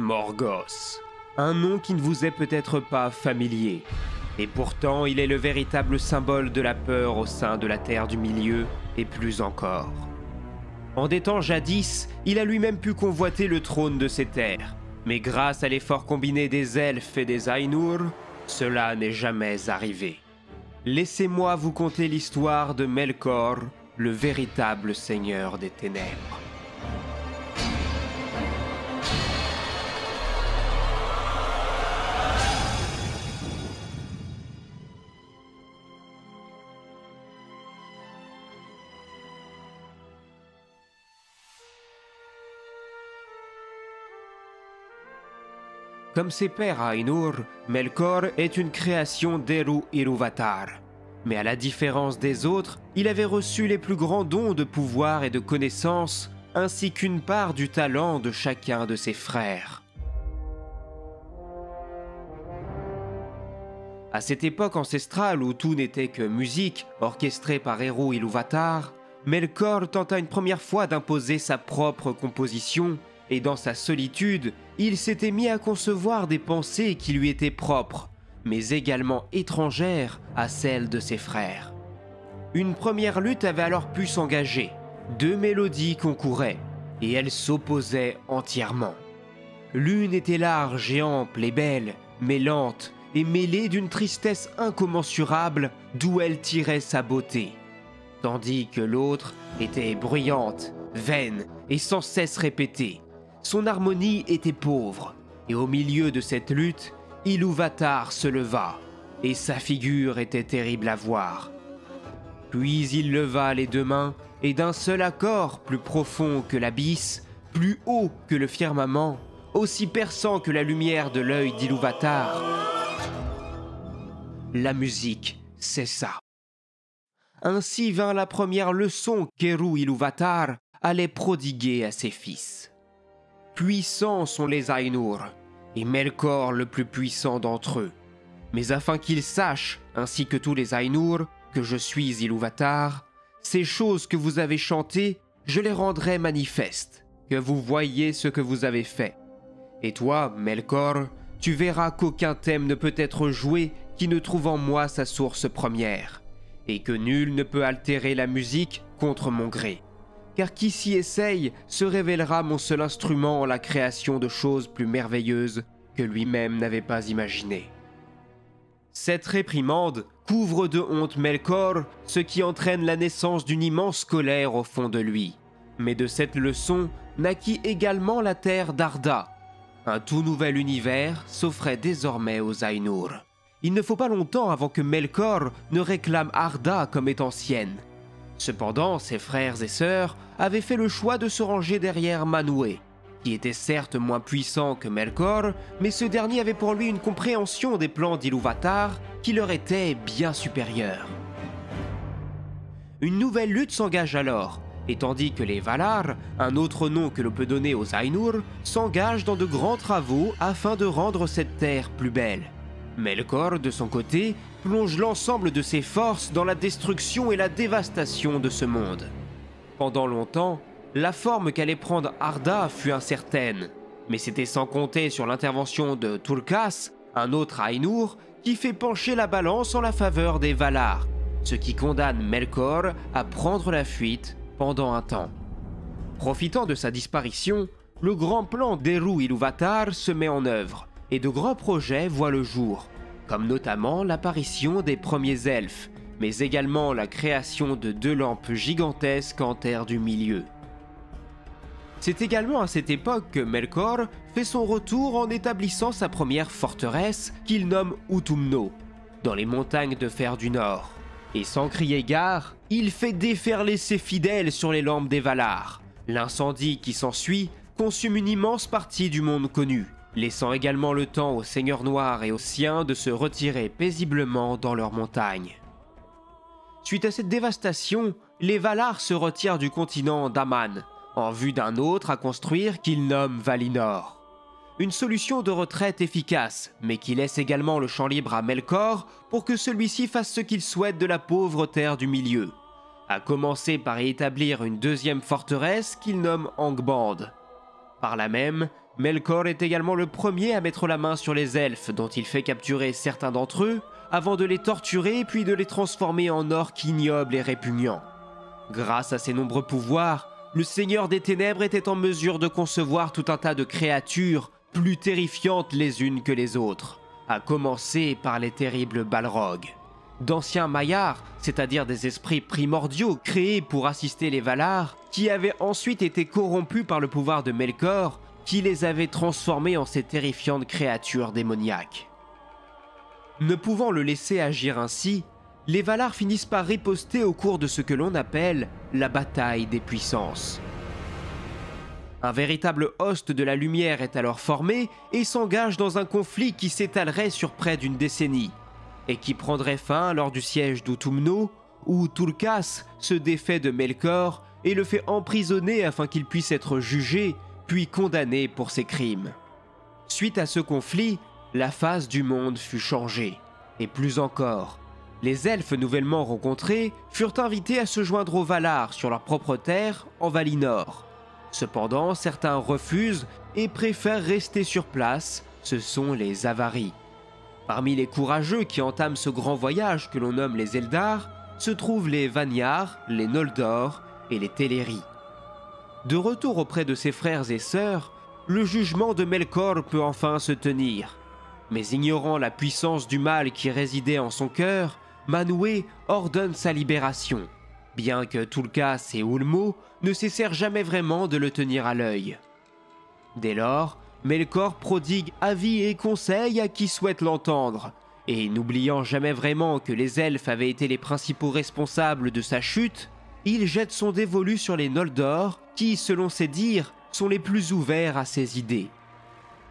Morgos. Un nom qui ne vous est peut-être pas familier. Et pourtant, il est le véritable symbole de la peur au sein de la Terre du Milieu, et plus encore. En des temps jadis, il a lui-même pu convoiter le trône de ces terres. Mais grâce à l'effort combiné des elfes et des Ainur, cela n'est jamais arrivé. Laissez-moi vous conter l'histoire de Melkor, le véritable seigneur des ténèbres. Comme ses pères Ainur, Melkor est une création d'Eru Iluvatar. Mais à la différence des autres, il avait reçu les plus grands dons de pouvoir et de connaissance, ainsi qu'une part du talent de chacun de ses frères. À cette époque ancestrale où tout n'était que musique, orchestrée par Eru Iluvatar, Melkor tenta une première fois d'imposer sa propre composition, et dans sa solitude, il s'était mis à concevoir des pensées qui lui étaient propres, mais également étrangères à celles de ses frères. Une première lutte avait alors pu s'engager. Deux mélodies concouraient, et elles s'opposaient entièrement. L'une était large et ample et belle, mais lente et mêlée d'une tristesse incommensurable d'où elle tirait sa beauté, tandis que l'autre était bruyante, vaine et sans cesse répétée. Son harmonie était pauvre, et au milieu de cette lutte, Iluvatar se leva, et sa figure était terrible à voir. Puis il leva les deux mains, et d'un seul accord plus profond que l'abysse, plus haut que le firmament, aussi perçant que la lumière de l'œil d'Iluvatar, la musique cessa. Ainsi vint la première leçon qu'Eru Iluvatar allait prodiguer à ses fils. Puissants sont les Ainur, et Melkor le plus puissant d'entre eux. Mais afin qu'ils sachent, ainsi que tous les Ainur, que je suis Iluvatar, ces choses que vous avez chantées, je les rendrai manifestes, que vous voyiez ce que vous avez fait. Et toi, Melkor, tu verras qu'aucun thème ne peut être joué qui ne trouve en moi sa source première, et que nul ne peut altérer la musique contre mon gré. Car qui s'y essaye se révélera mon seul instrument en la création de choses plus merveilleuses que lui-même n'avait pas imaginées. Cette réprimande couvre de honte Melkor, ce qui entraîne la naissance d'une immense colère au fond de lui. Mais de cette leçon naquit également la terre d'Arda. Un tout nouvel univers s'offrait désormais aux Ainur. Il ne faut pas longtemps avant que Melkor ne réclame Arda comme étant sienne. Cependant, ses frères et sœurs avaient fait le choix de se ranger derrière Manwë, qui était certes moins puissant que Melkor, mais ce dernier avait pour lui une compréhension des plans d'Iluvatar qui leur était bien supérieure. Une nouvelle lutte s'engage alors, et tandis que les Valar, un autre nom que l'on peut donner aux Ainur, s'engagent dans de grands travaux afin de rendre cette terre plus belle. Melkor, de son côté, plonge l'ensemble de ses forces dans la destruction et la dévastation de ce monde. Pendant longtemps, la forme qu'allait prendre Arda fut incertaine, mais c'était sans compter sur l'intervention de Tulkas, un autre Ainur, qui fait pencher la balance en la faveur des Valar, ce qui condamne Melkor à prendre la fuite pendant un temps. Profitant de sa disparition, le grand plan d'Eru Iluvatar se met en œuvre, et de grands projets voient le jour, comme notamment l'apparition des premiers elfes, mais également la création de 2 lampes gigantesques en terre du milieu. C'est également à cette époque que Melkor fait son retour en établissant sa première forteresse qu'il nomme Utumno, dans les montagnes de fer du Nord. Et sans crier gare, il fait déferler ses fidèles sur les lampes des Valar. L'incendie qui s'ensuit consume une immense partie du monde connu, laissant également le temps aux Seigneurs Noirs et aux siens de se retirer paisiblement dans leurs montagnes. Suite à cette dévastation, les Valar se retirent du continent d'Aman, en vue d'un autre à construire qu'ils nomment Valinor. Une solution de retraite efficace, mais qui laisse également le champ libre à Melkor pour que celui-ci fasse ce qu'il souhaite de la pauvre terre du milieu, à commencer par y établir une deuxième forteresse qu'il nomme Angband. Par là même, Melkor est également le premier à mettre la main sur les elfes, dont il fait capturer certains d'entre eux, avant de les torturer puis de les transformer en orques ignobles et répugnants. Grâce à ses nombreux pouvoirs, le Seigneur des Ténèbres était en mesure de concevoir tout un tas de créatures plus terrifiantes les unes que les autres, à commencer par les terribles Balrogs. D'anciens Maillards, c'est-à-dire des esprits primordiaux créés pour assister les Valar, qui avaient ensuite été corrompus par le pouvoir de Melkor, qui les avait transformés en ces terrifiantes créatures démoniaques. Ne pouvant le laisser agir ainsi, les Valar finissent par riposter au cours de ce que l'on appelle la bataille des puissances. Un véritable host de la lumière est alors formé et s'engage dans un conflit qui s'étalerait sur près d'une décennie, et qui prendrait fin lors du siège d'Utumno, où Tulkas se défait de Melkor et le fait emprisonner afin qu'il puisse être jugé, puis condamné pour ses crimes. Suite à ce conflit, la face du monde fut changée, et plus encore, les elfes nouvellement rencontrés furent invités à se joindre aux Valar sur leur propre terre en Valinor. Cependant, certains refusent et préfèrent rester sur place, ce sont les Avaris. Parmi les courageux qui entament ce grand voyage que l'on nomme les Eldar, se trouvent les Vanyar, les Noldor et les Teleri. De retour auprès de ses frères et sœurs, le jugement de Melkor peut enfin se tenir. Mais ignorant la puissance du mal qui résidait en son cœur, Manwë ordonne sa libération, bien que Tulkas et Ulmo ne cessèrent jamais vraiment de le tenir à l'œil. Dès lors, Melkor prodigue avis et conseils à qui souhaite l'entendre, et n'oubliant jamais vraiment que les elfes avaient été les principaux responsables de sa chute, il jette son dévolu sur les Noldor, qui, selon ses dires, sont les plus ouverts à ses idées.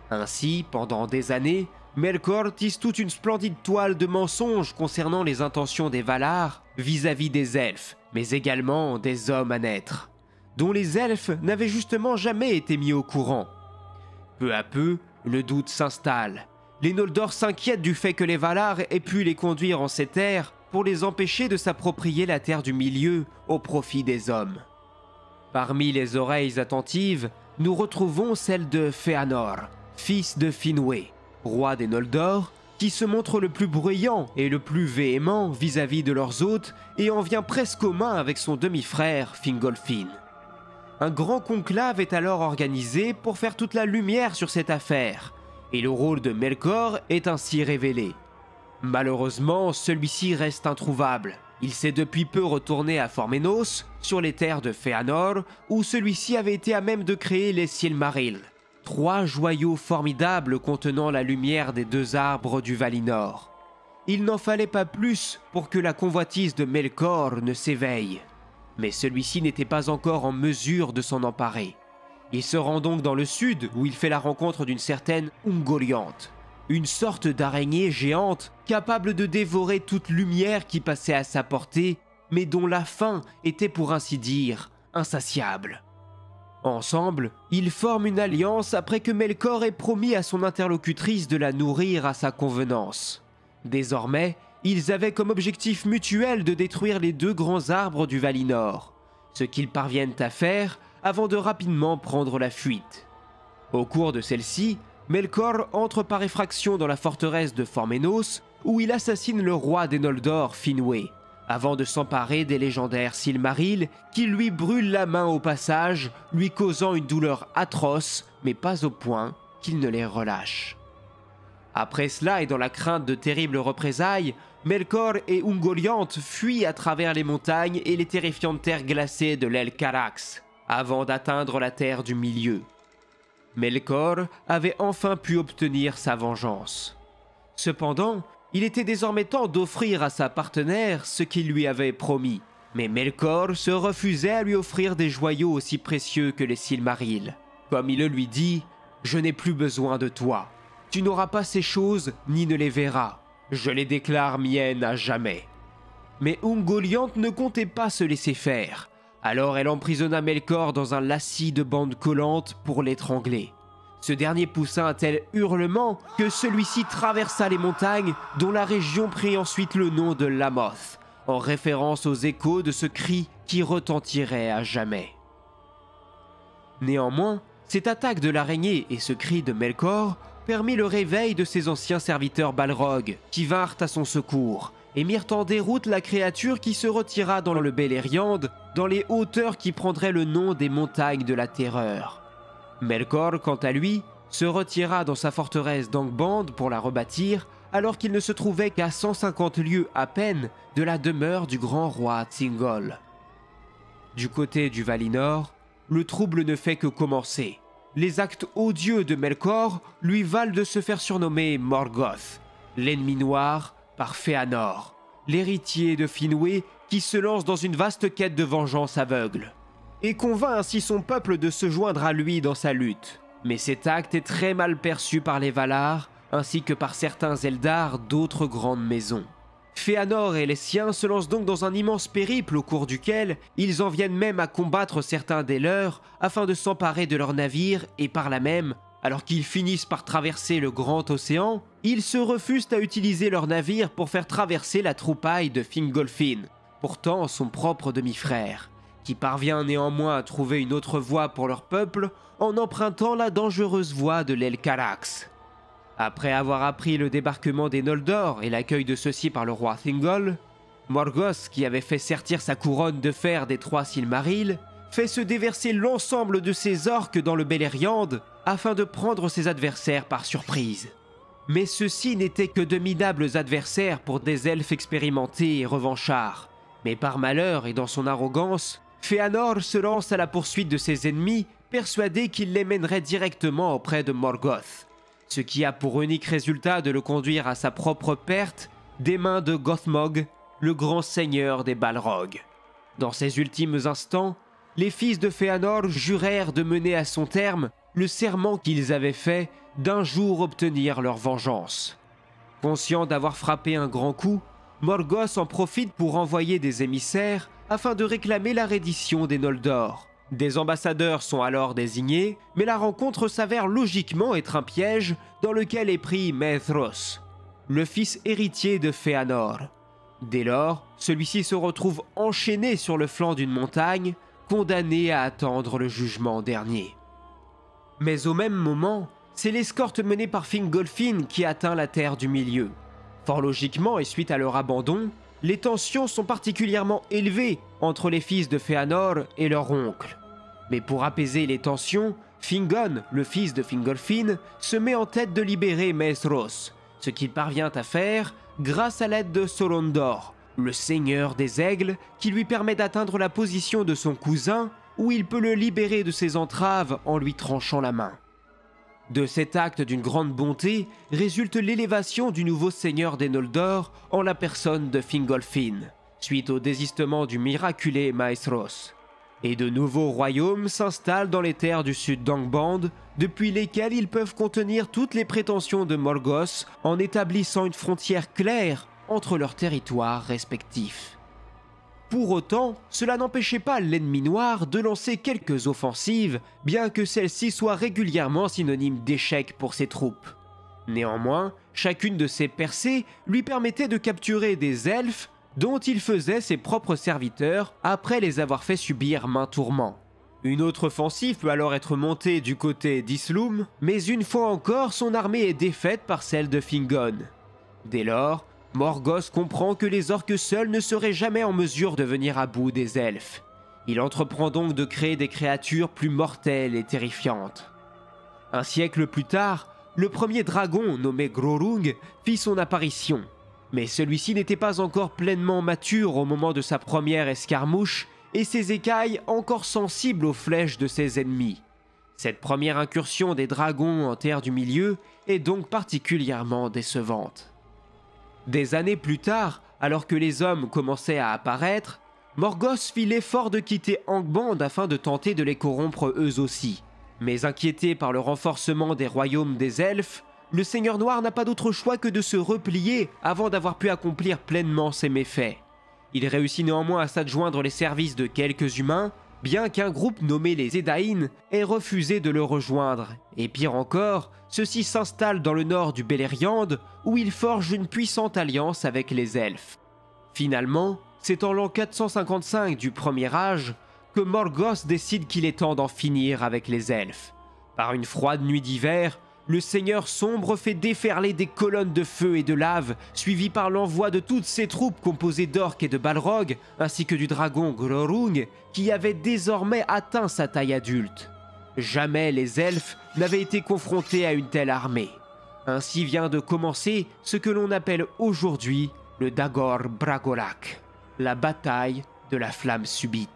Ainsi, pendant des années, Melkor tisse toute une splendide toile de mensonges concernant les intentions des Valar vis-à-vis des elfes, mais également des hommes à naître, dont les elfes n'avaient justement jamais été mis au courant. Peu à peu, le doute s'installe. Les Noldor s'inquiètent du fait que les Valar aient pu les conduire en ces terres pour les empêcher de s'approprier la terre du milieu au profit des hommes. Parmi les oreilles attentives, nous retrouvons celle de Fëanor, fils de Finwë, roi des Noldor, qui se montre le plus bruyant et le plus véhément vis-à-vis de leurs hôtes et en vient presque aux mains avec son demi-frère Fingolfin. Un grand conclave est alors organisé pour faire toute la lumière sur cette affaire, et le rôle de Melkor est ainsi révélé. Malheureusement, celui-ci reste introuvable. Il s'est depuis peu retourné à Formenos, sur les terres de Fëanor, où celui-ci avait été à même de créer les Silmarils, 3 joyaux formidables contenant la lumière des 2 arbres du Valinor. Il n'en fallait pas plus pour que la convoitise de Melkor ne s'éveille. Mais celui-ci n'était pas encore en mesure de s'en emparer. Il se rend donc dans le sud, où il fait la rencontre d'une certaine Ungoliant, une sorte d'araignée géante capable de dévorer toute lumière qui passait à sa portée, mais dont la faim était pour ainsi dire insatiable. Ensemble, ils forment une alliance après que Melkor ait promis à son interlocutrice de la nourrir à sa convenance. Désormais, ils avaient comme objectif mutuel de détruire les 2 grands arbres du Valinor, ce qu'ils parviennent à faire avant de rapidement prendre la fuite. Au cours de celle-ci, Melkor entre par effraction dans la forteresse de Formenos, où il assassine le roi des Noldor, Finwë, avant de s'emparer des légendaires Silmarils qui lui brûlent la main au passage, lui causant une douleur atroce, mais pas au point qu'il ne les relâche. Après cela et dans la crainte de terribles représailles, Melkor et Ungoliant fuient à travers les montagnes et les terrifiantes terres glacées de l'Elcarax, avant d'atteindre la terre du milieu. Melkor avait enfin pu obtenir sa vengeance. Cependant, il était désormais temps d'offrir à sa partenaire ce qu'il lui avait promis, mais Melkor se refusait à lui offrir des joyaux aussi précieux que les Silmarils. Comme il le lui dit, « Je n'ai plus besoin de toi. Tu n'auras pas ces choses ni ne les verras. Je les déclare miennes à jamais. » Mais Ungoliant ne comptait pas se laisser faire. Alors elle emprisonna Melkor dans un lacis de bandes collantes pour l'étrangler. Ce dernier poussa un tel hurlement que celui-ci traversa les montagnes, dont la région prit ensuite le nom de Lamoth, en référence aux échos de ce cri qui retentirait à jamais. Néanmoins, Cette attaque de l'araignée et ce cri de Melkor permit le réveil de ses anciens serviteurs Balrog, qui vinrent à son secours et mirent en déroute la créature qui se retira dans le Beleriand, dans les hauteurs qui prendraient le nom des montagnes de la terreur. Melkor, quant à lui, se retira dans sa forteresse d'Angband pour la rebâtir, alors qu'il ne se trouvait qu'à 150 lieues à peine de la demeure du grand roi Thingol. Du côté du Valinor, le trouble ne fait que commencer. Les actes odieux de Melkor lui valent de se faire surnommer Morgoth, l'ennemi noir par Fëanor, l'héritier de Finwë qui se lance dans une vaste quête de vengeance aveugle, et convainc ainsi son peuple de se joindre à lui dans sa lutte. Mais cet acte est très mal perçu par les Valar, ainsi que par certains Eldar d'autres grandes maisons. Fëanor et les siens se lancent donc dans un immense périple au cours duquel ils en viennent même à combattre certains des leurs afin de s'emparer de leurs navires et par là même, alors qu'ils finissent par traverser le grand océan, ils se refusent à utiliser leurs navires pour faire traverser la troupaille de Fingolfin, pourtant son propre demi-frère, qui parvient néanmoins à trouver une autre voie pour leur peuple en empruntant la dangereuse voie de l'Elcarax. Après avoir appris le débarquement des Noldor et l'accueil de ceux-ci par le roi Thingol, Morgoth, qui avait fait sertir sa couronne de fer des 3 Silmarils, fait se déverser l'ensemble de ses orques dans le Beleriand afin de prendre ses adversaires par surprise. Mais ceux-ci n'étaient que de minables adversaires pour des elfes expérimentés et revanchards. Mais par malheur et dans son arrogance, Fëanor se lance à la poursuite de ses ennemis, persuadé qu'il les mènerait directement auprès de Morgoth, ce qui a pour unique résultat de le conduire à sa propre perte des mains de Gothmog, le grand seigneur des Balrog. Dans ces ultimes instants, les fils de Fëanor jurèrent de mener à son terme le serment qu'ils avaient fait d'un jour obtenir leur vengeance. Conscient d'avoir frappé un grand coup, Morgoth en profite pour envoyer des émissaires afin de réclamer la reddition des Noldor. Des ambassadeurs sont alors désignés, mais la rencontre s'avère logiquement être un piège dans lequel est pris Maethros, le fils héritier de Fëanor. Dès lors, celui-ci se retrouve enchaîné sur le flanc d'une montagne, condamné à attendre le jugement dernier. Mais au même moment, c'est l'escorte menée par Fingolfin qui atteint la terre du milieu. Fort logiquement et suite à leur abandon, les tensions sont particulièrement élevées entre les fils de Fëanor et leur oncle. Mais pour apaiser les tensions, Fingon, le fils de Fingolfin, se met en tête de libérer Maethros, ce qu'il parvient à faire grâce à l'aide de Sorondor, le seigneur des aigles, qui lui permet d'atteindre la position de son cousin, où il peut le libérer de ses entraves en lui tranchant la main. De cet acte d'une grande bonté résulte l'élévation du nouveau seigneur des Noldor en la personne de Fingolfin, suite au désistement du miraculé Maethros. Et de nouveaux royaumes s'installent dans les terres du sud d'Angband, depuis lesquels ils peuvent contenir toutes les prétentions de Morgoth en établissant une frontière claire entre leurs territoires respectifs. Pour autant, cela n'empêchait pas l'ennemi noir de lancer quelques offensives, bien que celles-ci soient régulièrement synonymes d'échec pour ses troupes. Néanmoins, chacune de ces percées lui permettait de capturer des elfes dont il faisait ses propres serviteurs après les avoir fait subir maints tourments. Une autre offensive peut alors être montée du côté d'Isloum, mais une fois encore son armée est défaite par celle de Fingon. Dès lors, Morgoth comprend que les orques seuls ne seraient jamais en mesure de venir à bout des elfes. Il entreprend donc de créer des créatures plus mortelles et terrifiantes. Un siècle plus tard, le premier dragon nommé Grorung fit son apparition. Mais celui-ci n'était pas encore pleinement mature au moment de sa première escarmouche et ses écailles encore sensibles aux flèches de ses ennemis. Cette première incursion des dragons en terre du milieu est donc particulièrement décevante. Des années plus tard, alors que les hommes commençaient à apparaître, Morgoth fit l'effort de quitter Angband afin de tenter de les corrompre eux aussi. Mais inquiété par le renforcement des royaumes des elfes, le Seigneur Noir n'a pas d'autre choix que de se replier avant d'avoir pu accomplir pleinement ses méfaits. Il réussit néanmoins à s'adjoindre les services de quelques humains, bien qu'un groupe nommé les Edain ait refusé de le rejoindre. Et pire encore, ceux-ci s'installent dans le nord du Beleriand, où ils forgent une puissante alliance avec les elfes. Finalement, c'est en l'an 455 du Premier Âge que Morgoth décide qu'il est temps d'en finir avec les elfes. Par une froide nuit d'hiver, le Seigneur sombre fait déferler des colonnes de feu et de lave, suivies par l'envoi de toutes ses troupes composées d'orques et de balrogs, ainsi que du dragon Glorung, qui avait désormais atteint sa taille adulte. Jamais les elfes n'avaient été confrontés à une telle armée. Ainsi vient de commencer ce que l'on appelle aujourd'hui le Dagor Bragollach, la bataille de la flamme subite.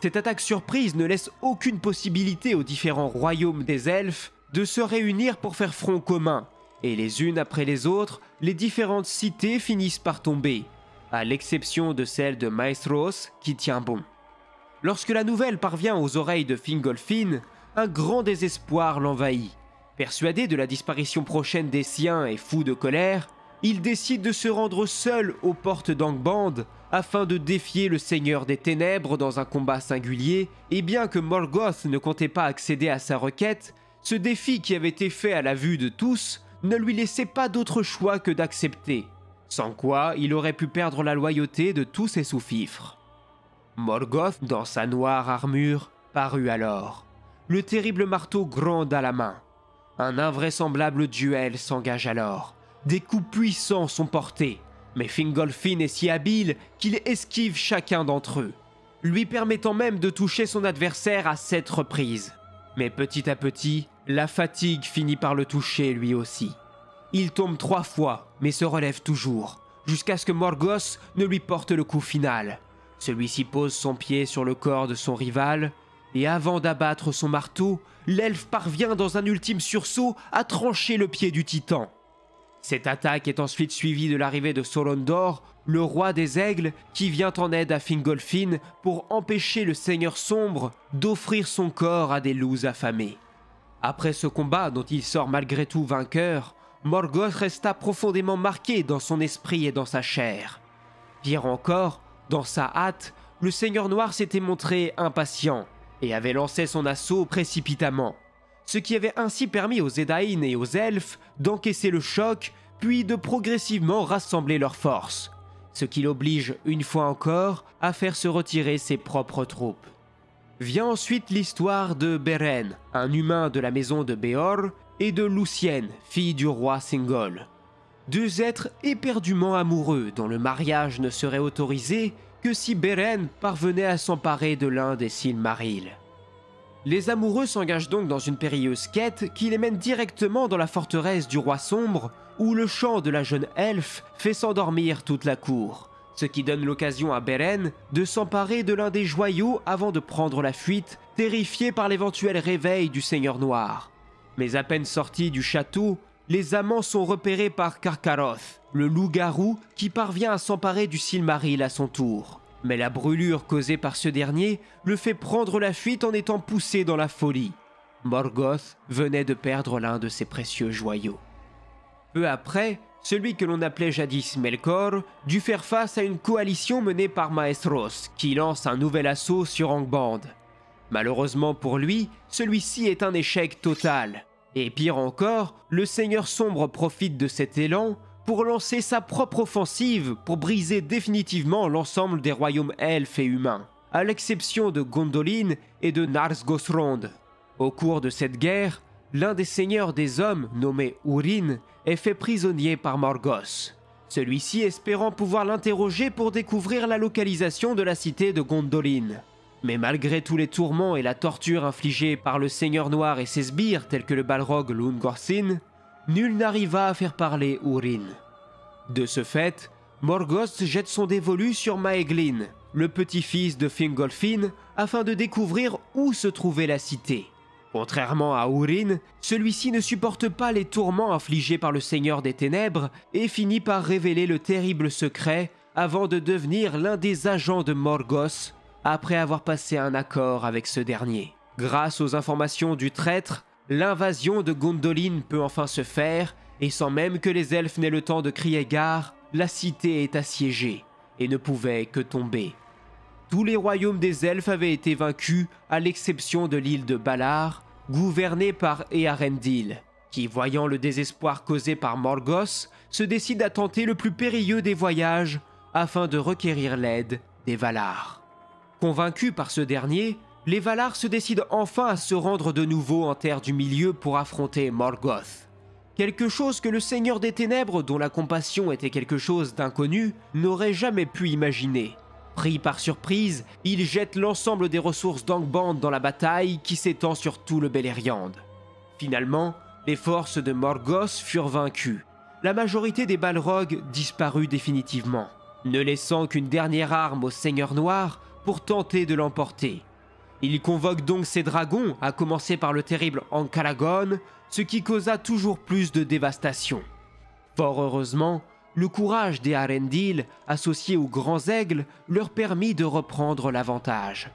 Cette attaque surprise ne laisse aucune possibilité aux différents royaumes des elfes de se réunir pour faire front commun, et les unes après les autres, les différentes cités finissent par tomber, à l'exception de celle de Maestros qui tient bon. Lorsque la nouvelle parvient aux oreilles de Fingolfin, un grand désespoir l'envahit. Persuadé de la disparition prochaine des siens et fou de colère, il décide de se rendre seul aux portes d'Angband afin de défier le Seigneur des Ténèbres dans un combat singulier, et bien que Morgoth ne comptait pas accéder à sa requête, ce défi qui avait été fait à la vue de tous ne lui laissait pas d'autre choix que d'accepter, sans quoi il aurait pu perdre la loyauté de tous ses sous-fifres. Morgoth, dans sa noire armure, parut alors, le terrible marteau grand à la main. Un invraisemblable duel s'engage alors. Des coups puissants sont portés, mais Fingolfin est si habile qu'il esquive chacun d'entre eux, lui permettant même de toucher son adversaire à 7 reprises. Mais petit à petit, la fatigue finit par le toucher lui aussi. Il tombe 3 fois, mais se relève toujours, jusqu'à ce que Morgoth ne lui porte le coup final. Celui-ci pose son pied sur le corps de son rival, et avant d'abattre son marteau, l'elfe parvient dans un ultime sursaut à trancher le pied du titan. Cette attaque est ensuite suivie de l'arrivée de Sorondor, le roi des aigles, qui vient en aide à Fingolfin pour empêcher le Seigneur sombre d'offrir son corps à des loups affamés. Après ce combat dont il sort malgré tout vainqueur, Morgoth resta profondément marqué dans son esprit et dans sa chair. Pire encore, dans sa hâte, le Seigneur Noir s'était montré impatient et avait lancé son assaut précipitamment, ce qui avait ainsi permis aux Edain et aux elfes d'encaisser le choc, puis de progressivement rassembler leurs forces, ce qui l'oblige une fois encore à faire se retirer ses propres troupes. Vient ensuite l'histoire de Beren, un humain de la maison de Beor, et de Lucienne, fille du roi Singol. 2 êtres éperdument amoureux dont le mariage ne serait autorisé que si Beren parvenait à s'emparer de l'un des Silmarils. Les amoureux s'engagent donc dans une périlleuse quête qui les mène directement dans la forteresse du roi sombre, où le chant de la jeune elfe fait s'endormir toute la cour, ce qui donne l'occasion à Beren de s'emparer de l'un des joyaux avant de prendre la fuite, terrifié par l'éventuel réveil du Seigneur Noir. Mais à peine sortis du château, les amants sont repérés par Karkaroth, le loup-garou qui parvient à s'emparer du Silmaril à son tour. Mais la brûlure causée par ce dernier le fait prendre la fuite en étant poussé dans la folie. Morgoth venait de perdre l'un de ses précieux joyaux. Peu après, celui que l'on appelait jadis Melkor dut faire face à une coalition menée par Maestros, qui lance un nouvel assaut sur Angband. Malheureusement pour lui, celui-ci est un échec total. Et pire encore, le Seigneur Sombre profite de cet élan pour lancer sa propre offensive pour briser définitivement l'ensemble des royaumes elfes et humains, à l'exception de Gondolin et de Narsgothrond. Au cours de cette guerre, l'un des seigneurs des hommes, nommé Urin, est fait prisonnier par Morgoth. Celui-ci espérant pouvoir l'interroger pour découvrir la localisation de la cité de Gondolin. Mais malgré tous les tourments et la torture infligée par le Seigneur Noir et ses sbires tels que le balrog Lungorsin, nul n'arriva à faire parler Urin. De ce fait, Morgoth jette son dévolu sur Maeglin, le petit-fils de Fingolfin, afin de découvrir où se trouvait la cité. Contrairement à Urin, celui-ci ne supporte pas les tourments infligés par le Seigneur des Ténèbres et finit par révéler le terrible secret avant de devenir l'un des agents de Morgoth après avoir passé un accord avec ce dernier. Grâce aux informations du traître, l'invasion de Gondolin peut enfin se faire et sans même que les elfes n'aient le temps de crier gare, la cité est assiégée et ne pouvait que tomber. Tous les royaumes des elfes avaient été vaincus à l'exception de l'île de Balar, gouvernée par Earendil, qui, voyant le désespoir causé par Morgoth, se décide à tenter le plus périlleux des voyages afin de requérir l'aide des Valar. Convaincu par ce dernier, les Valar se décident enfin à se rendre de nouveau en Terre du Milieu pour affronter Morgoth. Quelque chose que le Seigneur des Ténèbres, dont la compassion était quelque chose d'inconnu, n'aurait jamais pu imaginer. Pris par surprise, il jette l'ensemble des ressources d'Angband dans la bataille qui s'étend sur tout le Beleriand. Finalement, les forces de Morgoth furent vaincues. La majorité des Balrogs disparut définitivement, ne laissant qu'une dernière arme au Seigneur Noir pour tenter de l'emporter. Il convoque donc ses dragons, à commencer par le terrible Ankalagon, ce qui causa toujours plus de dévastation. Fort heureusement, le courage des Arendil, associé aux grands aigles, leur permit de reprendre l'avantage.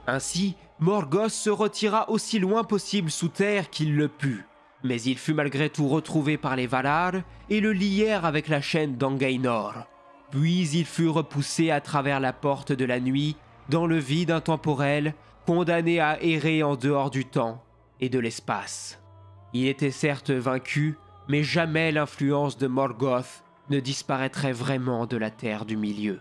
Ainsi, Morgoth se retira aussi loin possible sous terre qu'il le put, mais il fut malgré tout retrouvé par les Valar et le lièrent avec la chaîne d'Angainor. Puis il fut repoussé à travers la porte de la nuit, dans le vide intemporel, condamné à errer en dehors du temps et de l'espace. Il était certes vaincu, mais jamais l'influence de Morgoth ne disparaîtrait vraiment de la Terre du Milieu.